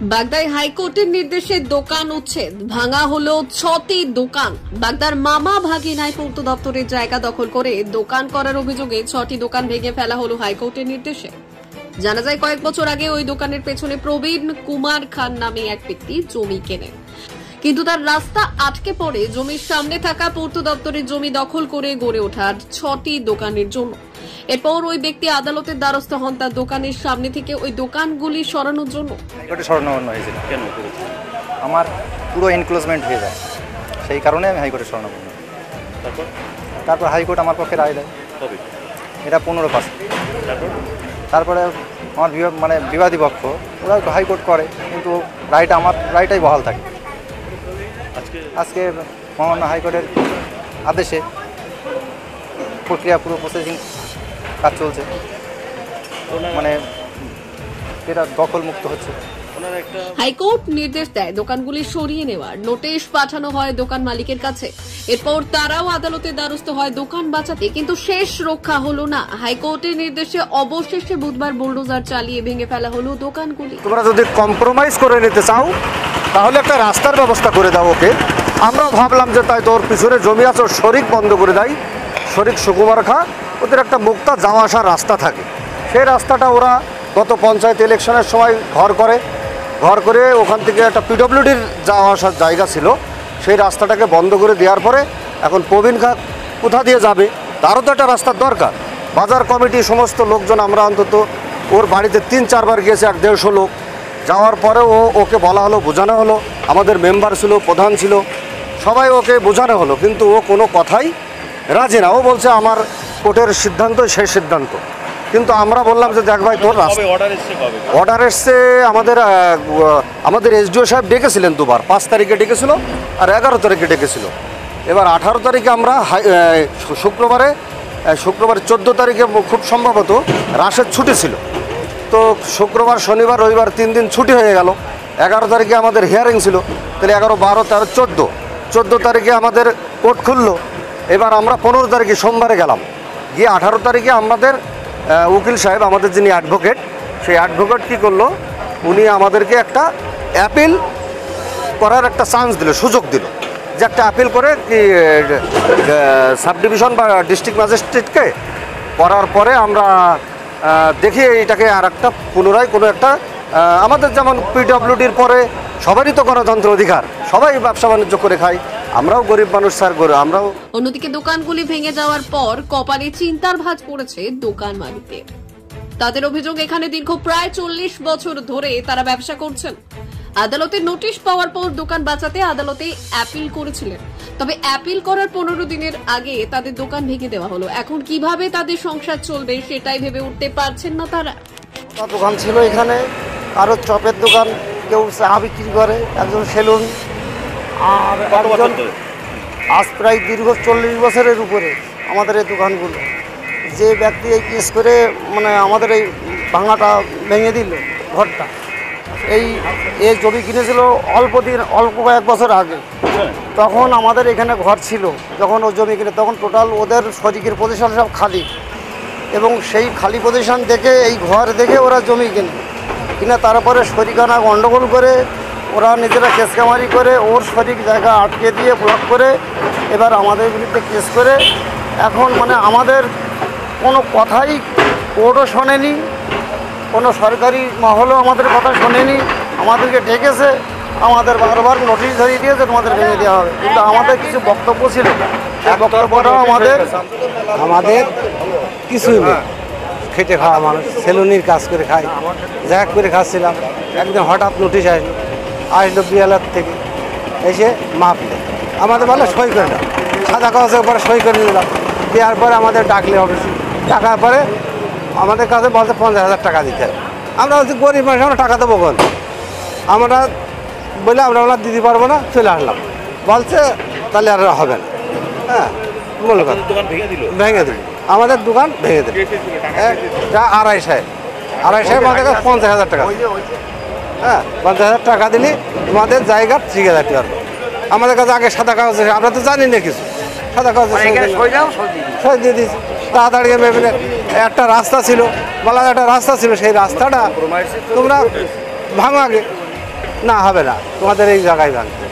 বাগদায় হাইকোর্টের নির্দেশে দোকান উচ্ছেদ, ভাঙা হলো ৬টি দোকান। বাগদার মামা ভাগিনায় পূর্ত দপ্তরের জায়গা দখল করে দোকান করার অভিযোগে ৬টি দোকান ভেঙে ফেলা হলো হাইকোর্টের নির্দেশে। জানা যায় কয়েক বছর আগে ওই দোকানের পেছনে প্রবীণ কুমার খান নামে এক ব্যক্তি জমি কেনেন, কিন্তু তার রাস্তা আটকে পড়ে জমির সামনে থাকা পূর্ত দপ্তরের জমি দখল করে গড়ে ওঠার ৬টি দোকানের জন্য। এরপর ওই ব্যক্তি আদালতের দ্বারস্থ হন তার দোকানের সামনে থেকে ওই দোকানগুলি সরানোর জন্য। কেন করেছে? আমার পুরো এনক্লোজমেন্ট হয়ে যায়, সেই কারণে আমি হাইকোর্টে শরণাপন্ন। তারপর হাইকোর্ট আমার পক্ষে রায় দেয়। এটা 15/5। তারপরে আমার বিবাদী পক্ষ ওরা হাইকোর্ট করে, কিন্তু আমার রায়টাই বহাল থাকে। আজকে মহামান্য হাইকোর্টের আদেশে প্রক্রিয়া পুরো প্রসেসিং কাজ চলছে, এটা দখল মুক্ত হচ্ছে। হাইকোর্ট নির্দেশ দেয় দোকানগুলি সরিয়ে নেওয়ার, নোটিশ পাঠানো হয় দোকান মালিকের কাছে। এরপর তারাও আদালতের দ্বারস্থ হয় দোকান বাঁচাতে, কিন্তু শেষ রক্ষা হলো না। হাইকোর্টের নির্দেশে অবশেষে বুধবার বুলডোজার চালিয়ে ভেঙে ফেলা হলো দোকানগুলি। তোমরা যদি কম্প্রোমাইজ করে নিতে চাও তাহলে একটা রাস্তার ব্যবস্থা করে দাও ওকে। আমরা ভাবলাম যে তাই তোর পিছনে জমি আছে শরিক বন্ধ করে দেয়, শরিক সুকুমার খা, ওদের একটা মুক্তা যাওয়া আসার রাস্তা থাকে। সেই রাস্তাটা ওরা গত পঞ্চায়েত ইলেকশনের সময় ঘর করে ওখান থেকে একটা পিডব্লিউডির যাওয়া আসার জায়গা ছিল, সেই রাস্তাটাকে বন্ধ করে দেওয়ার পরে এখন প্রবীণ খা কোথা দিয়ে যাবে, তারও তো একটা রাস্তার দরকার। বাজার কমিটি সমস্ত লোকজন আমরা অন্তত ওর বাড়িতে 3-4 বার গিয়েছে, 150 লোক যাওয়ার পরে ওকে বলা হলো, বোঝানো হলো, আমাদের মেম্বার ছিল, প্রধান ছিল, সবাই ওকে বোঝানো হলো, কিন্তু ও কোনো কথাই রাজি না। ও বলছে আমার কোর্টের সিদ্ধান্তই সেই সিদ্ধান্ত। কিন্তু আমরা বললাম যে দেখ ভাই তোর অর্ডার এসছে, আমাদের এসডিও সাহেব ডেকেছিলেন 2বার, 5 তারিখে ডেকেছিল আর 11 তারিখে ডেকেছিল। এবার 18 তারিখে আমরা শুক্রবার 14 তারিখে খুব সম্ভবত রাশের ছুটি ছিল, তো শুক্রবার শনিবার রবিবার 3 দিন ছুটি হয়ে গেল। 11 তারিখে আমাদের হিয়ারিং ছিল, তাহলে 11, 12, 13, 14 তারিখে আমাদের কোর্ট খুললো। এবার আমরা 15 তারিখে সোমবারে গেলাম, গিয়ে 18 তারিখে আমাদের উকিল সাহেব, আমাদের যিনি অ্যাডভোকেট, সেই অ্যাডভোকেট কী করলো, উনি আমাদেরকে একটা অ্যাপিল করার একটা চান্স দিল, সুযোগ দিল, যে একটা অ্যাপিল করে কি সাব ডিভিশন বা ডিস্ট্রিক্ট ম্যাজিস্ট্রেটকে করার পরে আমরা দেখি এইটাকে আর একটা পুনরায় কোনো একটা আমাদের যেমন পিডব্লিউডির পরে সবারই তো গণতন্ত্র অধিকার, সবাই ব্যবসা বাণিজ্য করে খাই, আমরাও গরিব মানুষ স্যার, আমরাও। অন্যদিকে দোকানগুলি ভেঙে যাওয়ার পর কপালে চিন্তার ভাঁজ পড়েছে দোকান মালিকদের। তাদের অভিযোগ এখানে দীর্ঘ প্রায় 40 বছর ধরে তারা ব্যবসা করছেন। আদালতের নোটিশ পাওয়ার পর দোকান বাঁচাতে আদালতে অ্যাপিল করেছিলেন, তবে অ্যাপিল করার 15 দিনের আগে তাদের দোকান ভেঙে দেওয়া হলো। এখন কিভাবে তাদের সংসার চলবে সেটাই ভেবে উঠতে পারছেন না তারা। দোকান ছিল এখানে, কারো চপের দোকান, কেউ চা বিক্রি করে, একজন সেলুন, আর আজ প্রায় দীর্ঘ 40 বছরের উপরে আমাদের এই দোকানগুলো। যে ব্যক্তি এই কেস করে আমাদের এই ভাঙাটা ভেঙে দিল ঘরটা, এই জমি কিনেছিল অল্প কয়েক বছর আগে, তখন আমাদের এখানে ঘর ছিল। যখন ও জমি কিনে তখন টোটাল ওদের শরিকের পজিশন সব খালি, এবং সেই খালি পজিশন দেখে এই ঘর দেখে ওরা জমি কিনে তারপরে শরিকানা গণ্ডগোল করে ওরা নিজেরা কেস কামারি করে ওর শরিক জায়গা আটকে দিয়ে ব্লক করে এবার আমাদের বিরুদ্ধে কেস করে এখন আমাদের কোনো কথাই কোর্টও শোনেনি, কোনো সরকারি মহলও আমাদের কথা শোনেনি। আমাদেরকে ডেকেছে, আমাদের বারবার নোটিশ ধরিয়ে দিয়েছে তোমাদের ভেঙে দেওয়া হবে, কিন্তু আমাদের কিছু বক্তব্য ছিল, বক্তব্যটাও আমাদের কিছুই নেই। খেটে খাওয়া মানুষ, সেলুনির কাজ করে খাই, জ্যাক করে খাচ্ছিলাম। একদিন হঠাৎ নোটিশ আসলো বিয়ালার থেকে, এসে মাপলে আমাদের বলে সই করে দাও, সাদা কাগজের উপরে সই করে দিলাম। দেওয়ার পরে আমাদের ডাকলে অফিসে, টাকার পরে আমাদের কাছে বলতে 50,000 টাকা দিতে হবে। আমরা বলছি গরিব মানুষ, আমরা টাকা দেবো কোন, আমরা বলে আমরা দিতে পারবো না, চলে আসলাম। বলছে তাহলে আর হবে না। হ্যাঁ, মূল কথা ভেঙে দিল, আমাদের দোকান ভেঙে দিল। যা 2.5 আমাদের কাছে 50,000 টাকা। হ্যাঁ, 50,000 টাকা দিলে তোমাদের জায়গা ঠিক আছে। আমাদের কাছে আগে সাদা কাগজ, আমরা তো জানি না কিছু, সাদা কাগজ সই দিয়ে দিয়েছি। তাড়াতাড়ি একটা রাস্তা ছিল, বলা একটা রাস্তা ছিল, সেই রাস্তাটা তোমরা ভাঙো আগে, না হবে না, তোমাদের এই জায়গায় ভাঙতে